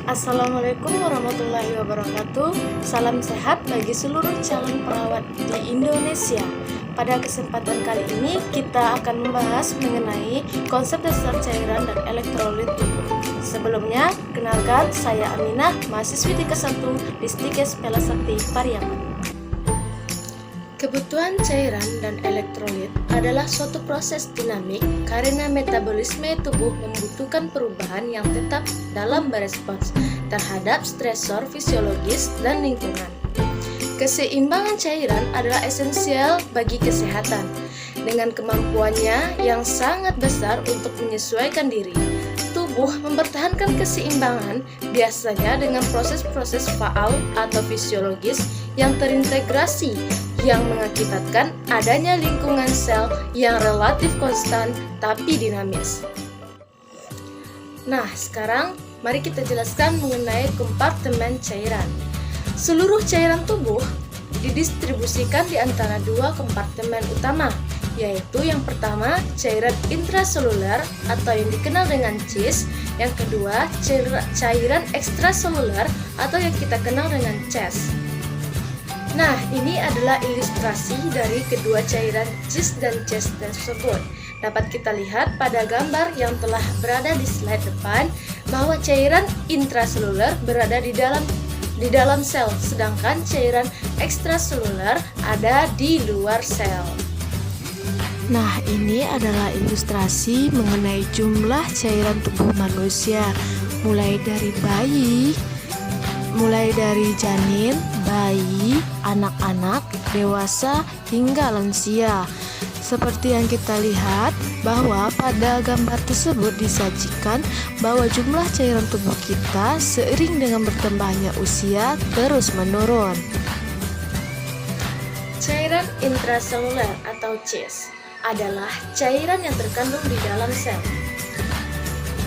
Assalamualaikum warahmatullahi wabarakatuh. Salam sehat bagi seluruh calon perawat di Indonesia. Pada kesempatan kali ini kita akan membahas mengenai konsep dasar cairan dan elektrolit tubuh. Sebelumnya, kenalkan saya Aminah, mahasiswi tingkat 1 Distikes Pelasakti Pariaman. Kebutuhan cairan dan elektrolit adalah suatu proses dinamik karena metabolisme tubuh membutuhkan perubahan yang tetap dalam berespons terhadap stresor fisiologis dan lingkungan. Keseimbangan cairan adalah esensial bagi kesehatan, dengan kemampuannya yang sangat besar untuk menyesuaikan diri. Tubuh mempertahankan keseimbangan biasanya dengan proses-proses faal atau fisiologis yang terintegrasi yang mengakibatkan adanya lingkungan sel yang relatif konstan tapi dinamis. Nah, sekarang mari kita jelaskan mengenai kompartemen cairan. Seluruh cairan tubuh didistribusikan di antara dua kompartemen utama, yaitu yang pertama cairan intraseluler atau yang dikenal dengan CIS, yang kedua cairan ekstraseluler atau yang kita kenal dengan CES. Nah, ini adalah ilustrasi dari kedua cairan CIS dan CES tersebut. Dapat kita lihat pada gambar yang telah berada di slide depan bahwa cairan intraseluler berada di dalam sel, sedangkan cairan ekstraseluler ada di luar sel. Nah, ini adalah ilustrasi mengenai jumlah cairan tubuh manusia, mulai dari janin, bayi, anak-anak, dewasa, hingga lansia. Seperti yang kita lihat bahwa pada gambar tersebut disajikan bahwa jumlah cairan tubuh kita seiring dengan bertambahnya usia terus menurun. Cairan intraseluler atau CIS adalah cairan yang terkandung di dalam sel.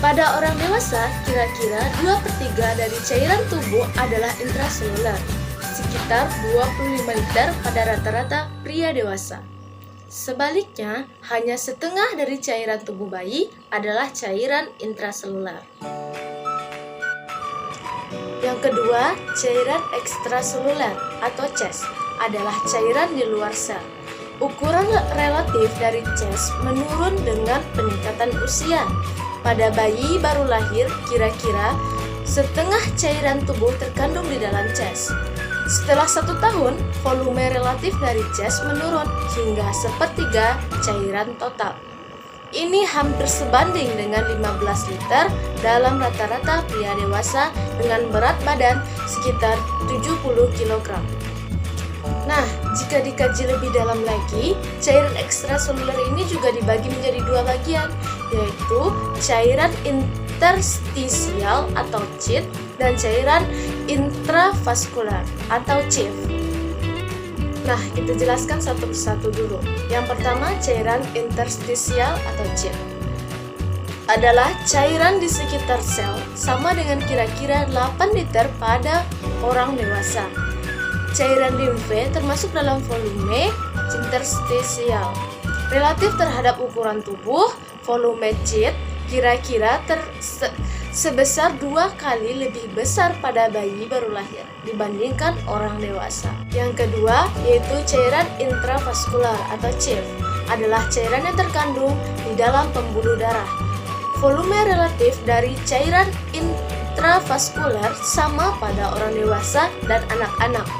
Pada orang dewasa, kira-kira 2/3 dari cairan tubuh adalah intraseluler, sekitar 25 liter pada rata-rata pria dewasa. Sebaliknya, hanya setengah dari cairan tubuh bayi adalah cairan intraseluler. Yang kedua, cairan ekstraseluler atau CES adalah cairan di luar sel. Ukuran relatif dari CES menurun dengan peningkatan usia. Pada bayi baru lahir, kira-kira setengah cairan tubuh terkandung di dalam CES. Setelah 1 tahun, volume relatif dari CES menurun hingga 1/3 cairan total. Ini hampir sebanding dengan 15 liter dalam rata-rata pria dewasa dengan berat badan sekitar 70 kg. Nah, jika dikaji lebih dalam lagi, cairan ekstraseluler ini juga dibagi menjadi dua bagian, yaitu cairan interstisial atau CIT dan cairan intravaskular atau CIF. Nah, kita jelaskan satu persatu dulu. Yang pertama, cairan interstisial atau CIT adalah cairan di sekitar sel, sama dengan kira-kira 8 liter pada orang dewasa. Cairan limfe termasuk dalam volume interstisial. Relatif terhadap ukuran tubuh, volume CIT kira-kira sebesar 2 kali lebih besar pada bayi baru lahir dibandingkan orang dewasa. Yang kedua, yaitu cairan intravaskular atau CIF, adalah cairan yang terkandung di dalam pembuluh darah. Volume relatif dari cairan intravaskular sama pada orang dewasa dan anak-anak.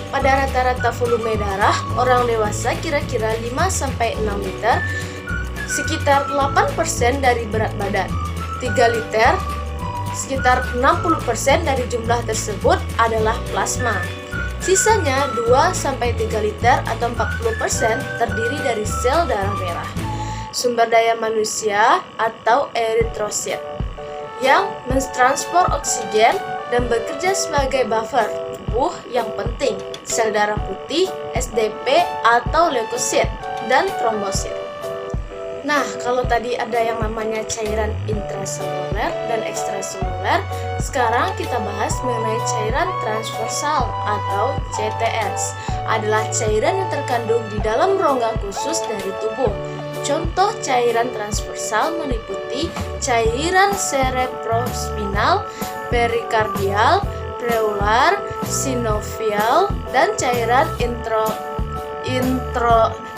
Pada rata-rata volume darah, orang dewasa kira-kira 5-6 liter, sekitar 8% dari berat badan. 3 liter, sekitar 60% dari jumlah tersebut adalah plasma. Sisanya 2-3 liter atau 40% terdiri dari sel darah merah. Sumber daya manusia atau eritrosit yang mentransfer oksigen dan bekerja sebagai buffer tubuh yang penting, sel darah putih, SDP atau leukosit, dan trombosit. Nah, kalau tadi ada yang namanya cairan intraseluler dan ekstraseluler, sekarang kita bahas mengenai cairan transversal atau CTS. Adalah cairan yang terkandung di dalam rongga khusus dari tubuh. Contoh cairan transversal meliputi cairan cerebrospinal, perikardial, pleural, sinovial, dan cairan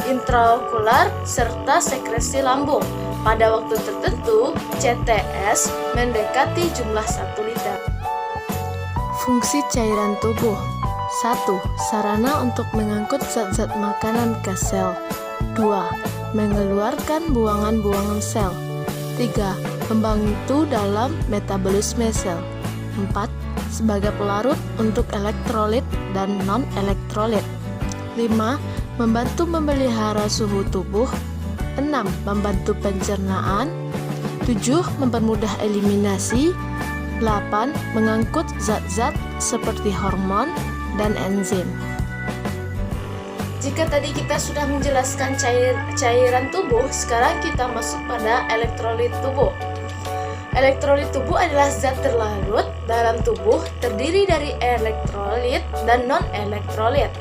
intraokular serta sekresi lambung. Pada waktu tertentu, CTS mendekati jumlah 1 liter. Fungsi cairan tubuh. 1. Sarana untuk mengangkut zat-zat makanan ke sel. 2. Mengeluarkan buangan-buangan sel. 3. Membantu dalam metabolisme sel. 4. Sebagai pelarut untuk elektrolit dan non-elektrolit. 5. Membantu memelihara suhu tubuh. 6. Membantu pencernaan. 7. Mempermudah eliminasi. 8. Mengangkut zat-zat seperti hormon dan enzim. Jika tadi kita sudah menjelaskan cairan tubuh, sekarang kita masuk pada elektrolit tubuh. Elektrolit tubuh adalah zat terlarut dalam tubuh terdiri dari elektrolit dan non-elektrolit.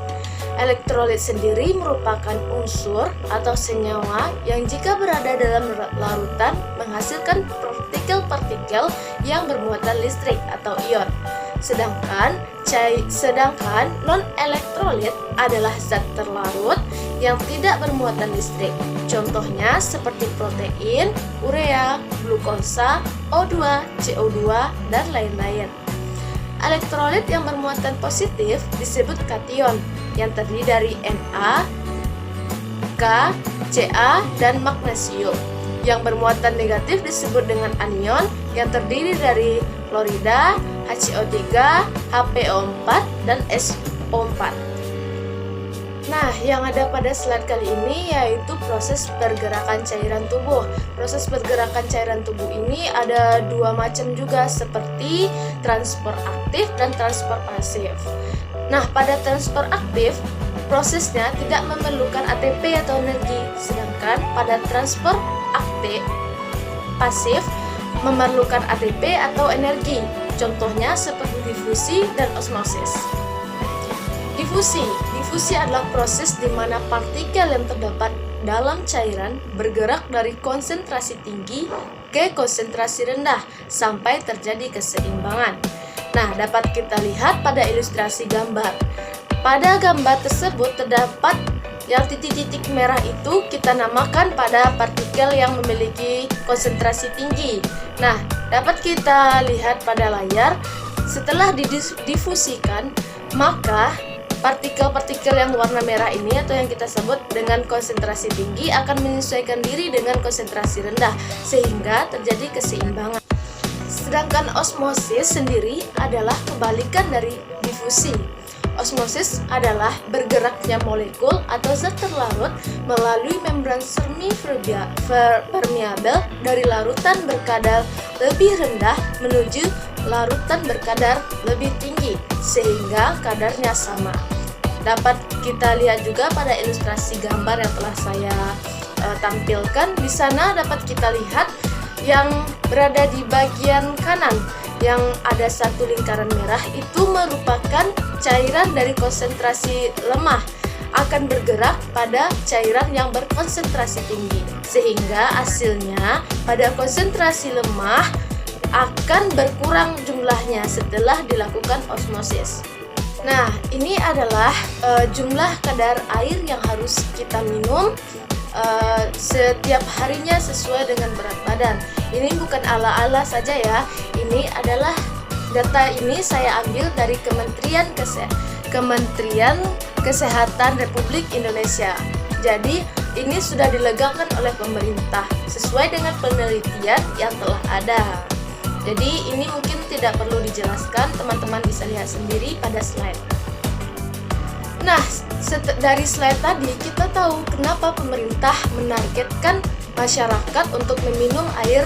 Elektrolit sendiri merupakan unsur atau senyawa yang jika berada dalam larutan menghasilkan partikel-partikel yang bermuatan listrik atau ion. Sedangkan non-elektrolit adalah zat terlarut yang tidak bermuatan listrik. Contohnya seperti protein, urea, glukosa, O2, CO2, dan lain-lain. Elektrolit yang bermuatan positif disebut kation yang terdiri dari Na, K, Ca, dan magnesium. Yang bermuatan negatif disebut dengan anion yang terdiri dari klorida, HCO3, HPO4, dan SO4. Nah, yang ada pada slide kali ini yaitu proses pergerakan cairan tubuh. Proses pergerakan cairan tubuh ini ada 2 macam juga, seperti transfer aktif dan transfer pasif. Nah, pada transfer aktif, prosesnya tidak memerlukan ATP atau energi, sedangkan pada transfer aktif pasif memerlukan ATP atau energi. Contohnya seperti difusi dan osmosis. Difusi adalah proses di mana partikel yang terdapat dalam cairan bergerak dari konsentrasi tinggi ke konsentrasi rendah sampai terjadi keseimbangan. Nah, dapat kita lihat pada ilustrasi gambar. Pada gambar tersebut terdapat yang titik-titik merah itu kita namakan pada partikel yang memiliki konsentrasi tinggi. Nah, dapat kita lihat pada layar, setelah didifusikan, maka partikel-partikel yang warna merah ini atau yang kita sebut dengan konsentrasi tinggi akan menyesuaikan diri dengan konsentrasi rendah sehingga terjadi keseimbangan. Sedangkan osmosis sendiri adalah kebalikan dari difusi. Osmosis adalah bergeraknya molekul atau zat terlarut melalui membran semi permeabel dari larutan berkadar lebih rendah menuju larutan berkadar lebih tinggi sehingga kadarnya sama. Dapat kita lihat juga pada ilustrasi gambar yang telah saya tampilkan. Di sana dapat kita lihat yang berada di bagian kanan yang ada satu lingkaran merah itu merupakan cairan dari konsentrasi lemah akan bergerak pada cairan yang berkonsentrasi tinggi sehingga hasilnya pada konsentrasi lemah akan berkurang jumlahnya setelah dilakukan osmosis. Nah, ini adalah jumlah kadar air yang harus kita minum setiap harinya sesuai dengan berat badan. Ini bukan ala-ala saja ya. Ini adalah data ini saya ambil dari Kementerian Kesehatan Republik Indonesia. Jadi ini sudah dilegalkan oleh pemerintah sesuai dengan penelitian yang telah ada. Jadi ini mungkin tidak perlu dijelaskan, teman-teman bisa lihat sendiri pada slide. Nah, dari slide tadi kita tahu kenapa pemerintah menargetkan masyarakat untuk meminum air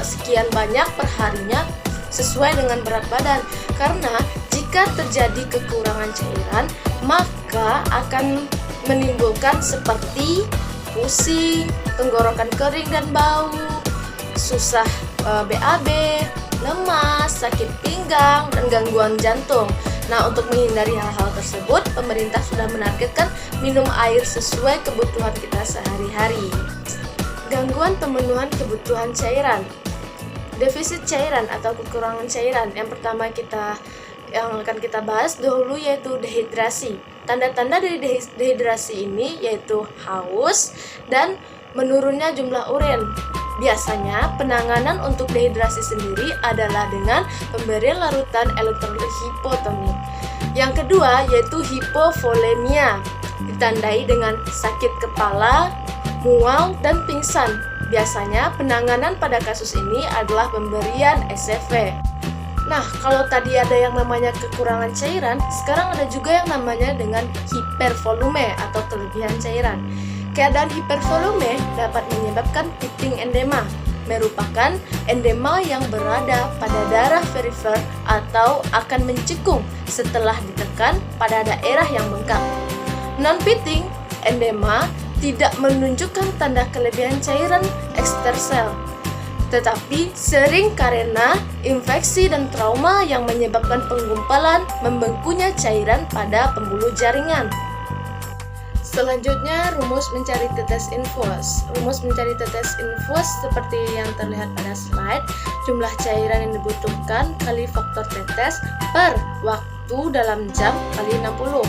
sekian banyak per harinya sesuai dengan berat badan. Karena jika terjadi kekurangan cairan, maka akan menimbulkan seperti pusing, tenggorokan kering dan bau, susah BAB, lemas, sakit pinggang, dan gangguan jantung. Nah, untuk menghindari hal-hal tersebut, pemerintah sudah menargetkan minum air sesuai kebutuhan kita sehari-hari. Gangguan pemenuhan kebutuhan cairan. defisit cairan atau kekurangan cairan. Yang pertama yang akan kita bahas dahulu yaitu dehidrasi. Tanda-tanda dari dehidrasi ini yaitu haus dan menurunnya jumlah urin. Biasanya penanganan untuk dehidrasi sendiri adalah dengan pemberian larutan elektrolit hipotonik. Yang kedua yaitu hipovolemia, ditandai dengan sakit kepala, mual, dan pingsan. Biasanya penanganan pada kasus ini adalah pemberian SCV. Nah, kalau tadi ada yang namanya kekurangan cairan, sekarang ada juga yang namanya dengan hipervolume atau kelebihan cairan. Keadaan hipervolume dapat menyebabkan pitting edema, merupakan edema yang berada pada darah perifer atau akan mencekung setelah ditekan pada daerah yang bengkak. Non-pitting edema tidak menunjukkan tanda kelebihan cairan ekstersel, tetapi sering karena infeksi dan trauma yang menyebabkan penggumpalan membengkunya cairan pada pembuluh jaringan. Selanjutnya, rumus mencari tetes infus. Rumus mencari tetes infus seperti yang terlihat pada slide, jumlah cairan yang dibutuhkan kali faktor tetes per waktu dalam jam kali 60.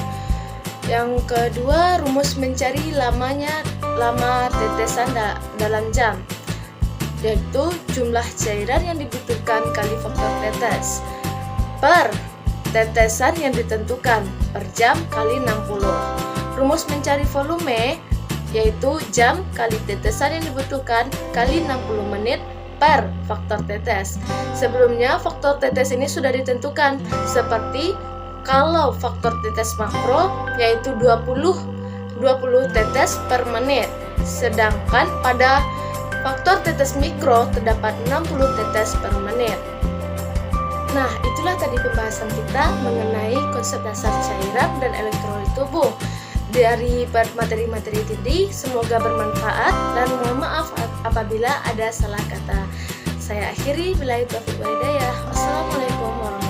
Yang kedua, rumus mencari lama tetesan dalam jam, yaitu jumlah cairan yang dibutuhkan kali faktor tetes per tetesan yang ditentukan per jam kali 60. Rumus mencari volume yaitu jam kali tetesan yang dibutuhkan kali 60 menit per faktor tetes. Sebelumnya faktor tetes ini sudah ditentukan, seperti kalau faktor tetes makro yaitu 20 tetes per menit, sedangkan pada faktor tetes mikro terdapat 60 tetes per menit. Nah, itulah tadi pembahasan kita mengenai konsep dasar cairan dan elektrolit tubuh. Dari materi-materi tadi, semoga bermanfaat dan mohon maaf apabila ada salah kata. Saya akhiri, billahi taufiq wal hidayah. Wassalamualaikum warahmatullahi wabarakatuh.